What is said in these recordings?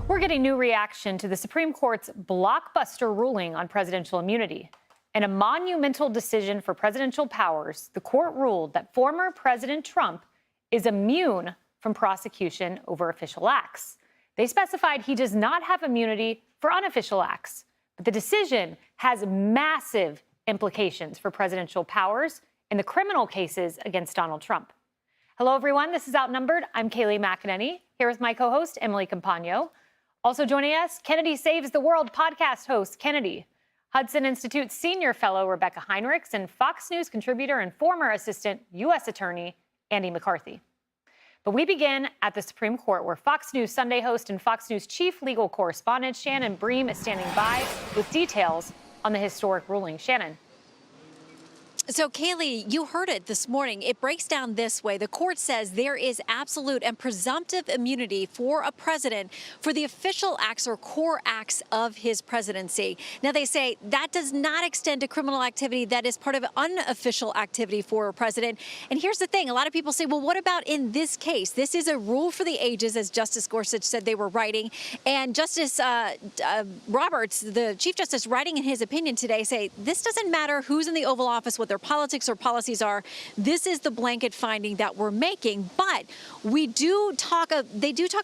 We're getting new reaction to the Supreme Court's blockbuster ruling on presidential immunity. In a monumental decision for presidential powers, the court ruled that former President Trump is immune from prosecution over official acts. They specified he does not have immunity for unofficial acts. But the decision has massive implications for presidential powers in the criminal cases against Donald Trump. Hello, everyone. This is Outnumbered. I'm Kayleigh McEnany, here with my co-host, Emily Compagno. Also joining us, Kennedy Saves the World podcast host, Kennedy, Hudson Institute senior fellow, Rebecca Heinrichs, and Fox News contributor and former assistant U.S. Attorney, Andy McCarthy. But we begin at the Supreme Court, where Fox News Sunday host and Fox News chief legal correspondent Shannon Bream is standing by with details on the historic ruling. Shannon. So, Kayleigh, you heard it this morning. It breaks down this way. The court says there is absolute and presumptive immunity for a president for the official acts or core acts of his presidency. Now, they say that does not extend to criminal activity that is part of unofficial activity for a president. And here's the thing. A lot of people say, well, what about in this case? This is a rule for the ages, as Justice Gorsuch said they were writing. And Justice Roberts, the Chief Justice, writing in his opinion today, say this doesn't matter who's in the Oval Office, what their politics or policies are. This is the blanket finding that we're making. But they do talk a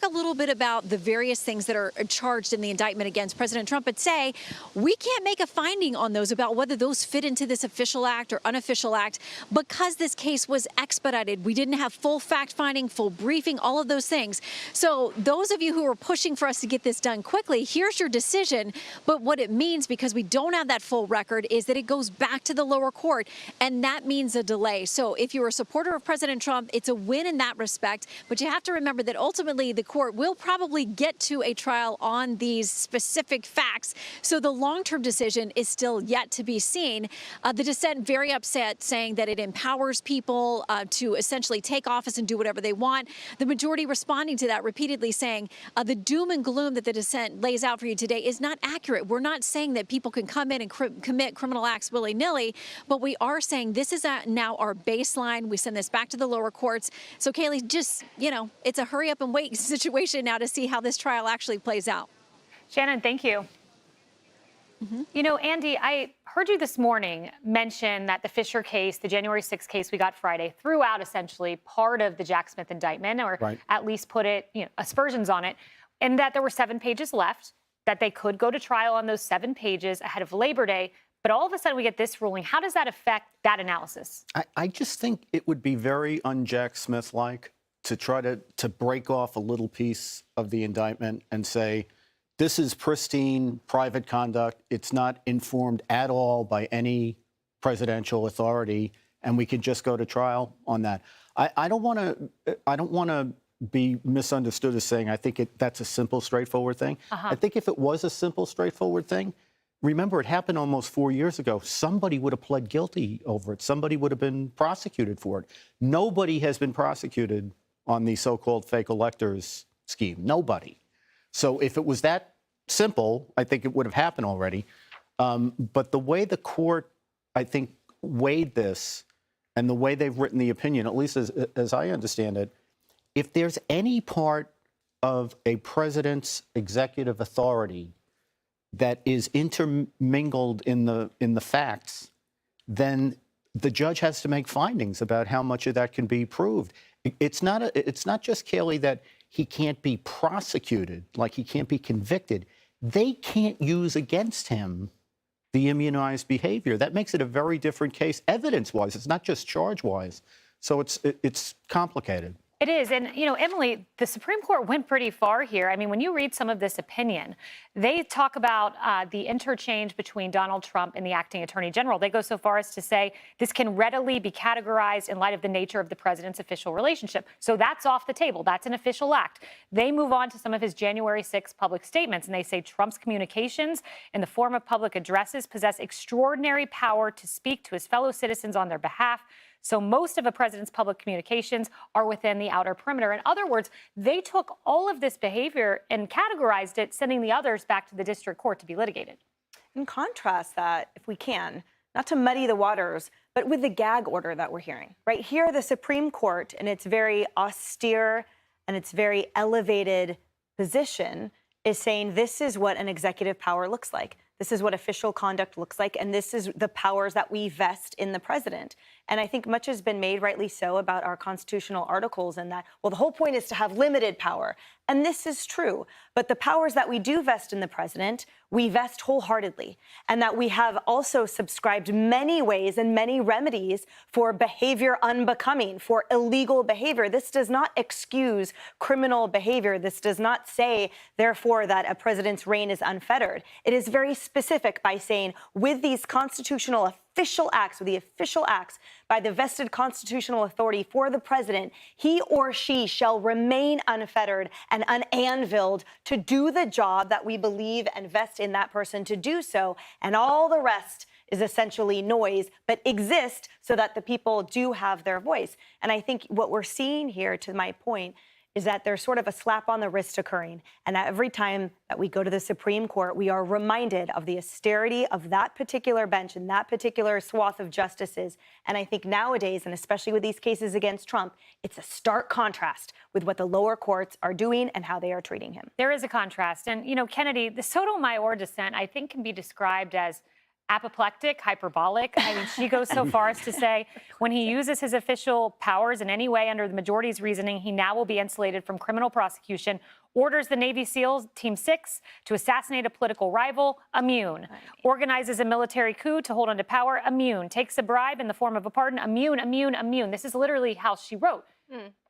little bit about the various things that are charged in the indictment against President Trump, but say we can't make a finding on those about whether those fit into this official act or unofficial act because this case was expedited. We didn't have full fact finding, full briefing, all of those things. So those of you who are pushing for us to get this done quickly, here's your decision. But what it means, because we don't have that full record, is that it goes back to the lower court. And that means a delay. So if you're a supporter of President Trump, it's a win in that respect. But you have to remember that ultimately the court will probably get to a trial on these specific facts. So the long-term decision is still yet to be seen. The dissent very upset, saying that it empowers people to essentially take office and do whatever they want. The majority responding to that, repeatedly saying the doom and gloom that the dissent lays out for you today is not accurate. We're not saying that people can come in and commit criminal acts willy-nilly, but we are saying this is now our baseline. We send this back to the lower courts. So, Kayleigh, just, it's a hurry up and wait situation now to see how this trial actually plays out. Shannon, thank you. Andy, I heard you this morning mention that the Fisher case, the January 6th case we got Friday, threw out essentially part of the Jack Smith indictment, or at least put it, aspersions on it, and that there were 7 pages left, that they could go to trial on those 7 pages ahead of Labor Day. But all of a sudden we get this ruling. How does that affect that analysis? I just think it would be very un-Jack Smith-like to try to break off a little piece of the indictment and say, this is pristine private conduct. It's not informed at all by any presidential authority, and we could just go to trial on that. I don't want to be misunderstood as saying I think that's a simple, straightforward thing. I think if it was a simple, straightforward thing, remember, it happened almost 4 years ago. Somebody would have pled guilty over it. Somebody would have been prosecuted for it. Nobody has been prosecuted on the so-called fake electors scheme. Nobody. So if it was that simple, I think it would have happened already. But the way the court, I think, weighed this and the way they've written the opinion, at least as I understand it, if there's any part of a president's executive authority that is intermingled in the facts, then the judge has to make findings about how much of that can be proved. It's not just, Kayleigh, that he can't be prosecuted, like he can't be convicted. They can't use against him the immunized behavior. That makes it a very different case, evidence-wise. It's not just charge-wise. So it's complicated. It is. And, Emily, the Supreme Court went pretty far here. I mean, when you read some of this opinion, they talk about the interchange between Donald Trump and the acting attorney general. They go so far as to say this can readily be categorized in light of the nature of the president's official relationship. So that's off the table. That's an official act. They move on to some of his January 6th public statements, and they say Trump's communications in the form of public addresses possess extraordinary power to speak to his fellow citizens on their behalf. So most of a president's public communications are within the outer perimeter. In other words, they took all of this behavior and categorized it, sending the others back to the district court to be litigated. In contrast that, if we can, not to muddy the waters, but with the gag order that we're hearing. Right here, the Supreme Court, in its very austere and its very elevated position, is saying this is what an executive power looks like. This is what official conduct looks like, and this is the powers that we vest in the president. And I think much has been made, rightly so, about our constitutional articles and that, well, the whole point is to have limited power. And this is true. But the powers that we do vest in the president, we vest wholeheartedly. And that we have also subscribed many ways and many remedies for behavior unbecoming, for illegal behavior. This does not excuse criminal behavior. This does not say, therefore, that a president's reign is unfettered. It is very specific by saying, with these constitutional official acts, with the official acts by the vested constitutional authority for the president, he or she shall remain unfettered and unanviled to do the job that we believe and vest in that person to do so. And all the rest is essentially noise, but exist so that the people do have their voice. And I think what we're seeing here, to my point, is that there's sort of a slap on the wrist occurring. And every time that we go to the Supreme Court, we are reminded of the austerity of that particular bench and that particular swath of justices. And I think nowadays, and especially with these cases against Trump, it's a stark contrast with what the lower courts are doing and how they are treating him. There is a contrast. And, you know, Kennedy, the Sotomayor dissent, I think, can be described as apoplectic, hyperbolic. I mean, she goes so far as to say when he uses his official powers in any way under the majority's reasoning, he now will be insulated from criminal prosecution, orders the Navy SEALs Team 6 to assassinate a political rival, immune, organizes a military coup to hold on to power, immune, takes a bribe in the form of a pardon, immune, immune, immune. This is literally how she wrote.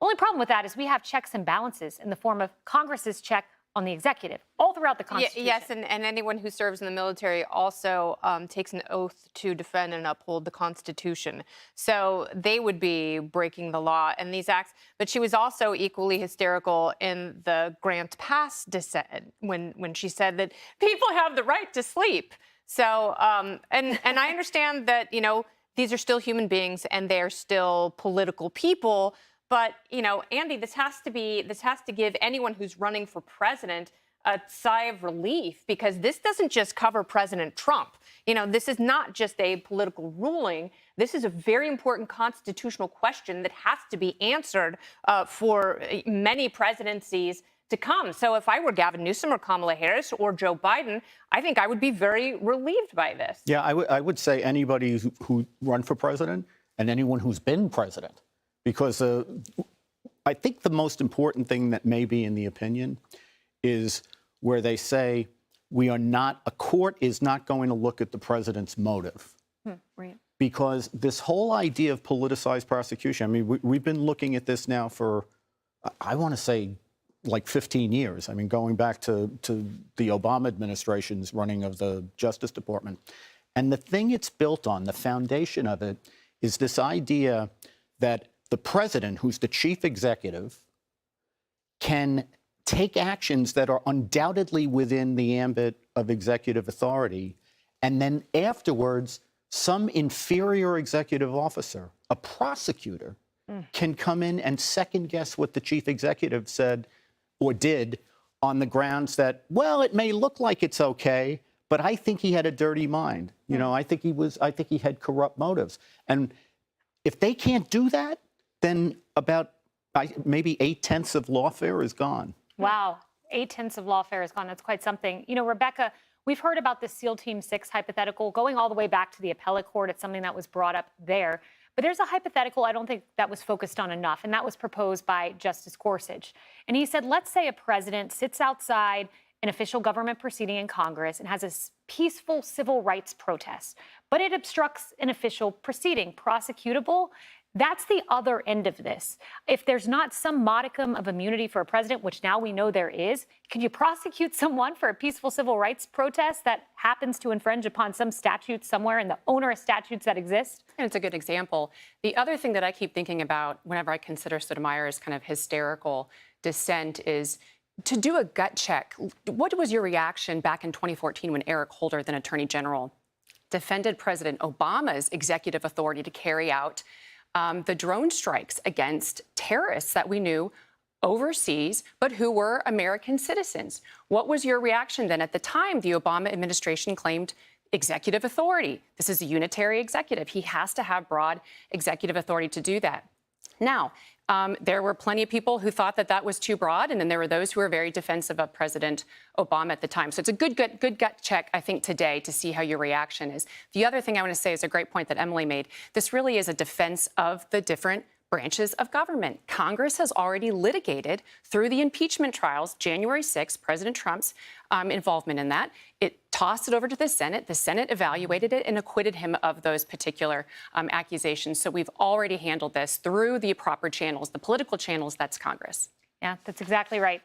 Only problem with that is we have checks and balances in the form of Congress's check on the executive, all throughout the Constitution. Yes, and anyone who serves in the military also takes an oath to defend and uphold the Constitution. So they would be breaking the law in these acts. But she was also equally hysterical in the Grant Pass dissent when she said that people have the right to sleep. So, and I understand that, you know, these are still human beings and they're still political people. But, you know, Andy, this has to give anyone who's running for president a sigh of relief, because this doesn't just cover President Trump. You know, this is not just a political ruling. This is a very important constitutional question that has to be answered for many presidencies to come. So if I were Gavin Newsom or Kamala Harris or Joe Biden, I think I would be very relieved by this. Yeah, I would say anybody who run for president and anyone who's been president. Because I think the most important thing that may be in the opinion is where they say a court is not going to look at the president's motive. Right. Because this whole idea of politicized prosecution, I mean, we've been looking at this now for, I want to say, like 15 years. I mean, going back to the Obama administration's running of the Justice Department. And the thing it's built on, the foundation of it, is this idea that the president, who's the chief executive, can take actions that are undoubtedly within the ambit of executive authority, and then afterwards, some inferior executive officer, a prosecutor, can come in and second guess what the chief executive said or did on the grounds that, well, it may look like it's okay, but I think he had a dirty mind. You know, I think he had corrupt motives. And if they can't do that, then about maybe 8/10 of lawfare is gone. Wow, 8/10 of lawfare is gone. That's quite something. You know, Rebecca, we've heard about the SEAL Team 6 hypothetical going all the way back to the appellate court. It's something that was brought up there. But there's a hypothetical I don't think that was focused on enough, and that was proposed by Justice Gorsuch. And he said, let's say a president sits outside an official government proceeding in Congress and has a peaceful civil rights protest, but it obstructs an official proceeding, prosecutable. That's the other end of this. If there's not some modicum of immunity for a president, which now we know there is, can you prosecute someone for a peaceful civil rights protest that happens to infringe upon some statute somewhere in the onerous statutes that exist? And it's a good example. The other thing that I keep thinking about whenever I consider Sotomayor's kind of hysterical dissent is to do a gut check. What was your reaction back in 2014 when Eric Holder, then Attorney General, defended President Obama's executive authority to carry out the drone strikes against terrorists that we knew overseas, but who were American citizens? What was your reaction then? At the time, the Obama administration claimed executive authority. This is a unitary executive. He has to have broad executive authority to do that. Now, there were plenty of people who thought that that was too broad, and then there were those who were very defensive of President Obama at the time. So it's a good gut check, I think, today to see how your reaction is. The other thing I want to say is a great point that Emily made. This really is a defense of the different branches of government. Congress has already litigated through the impeachment trials, January 6th, President Trump's involvement in that. It tossed it over to the Senate. The Senate evaluated it and acquitted him of those particular accusations. So we've already handled this through the proper channels, the political channels, that's Congress. Yeah, that's exactly right.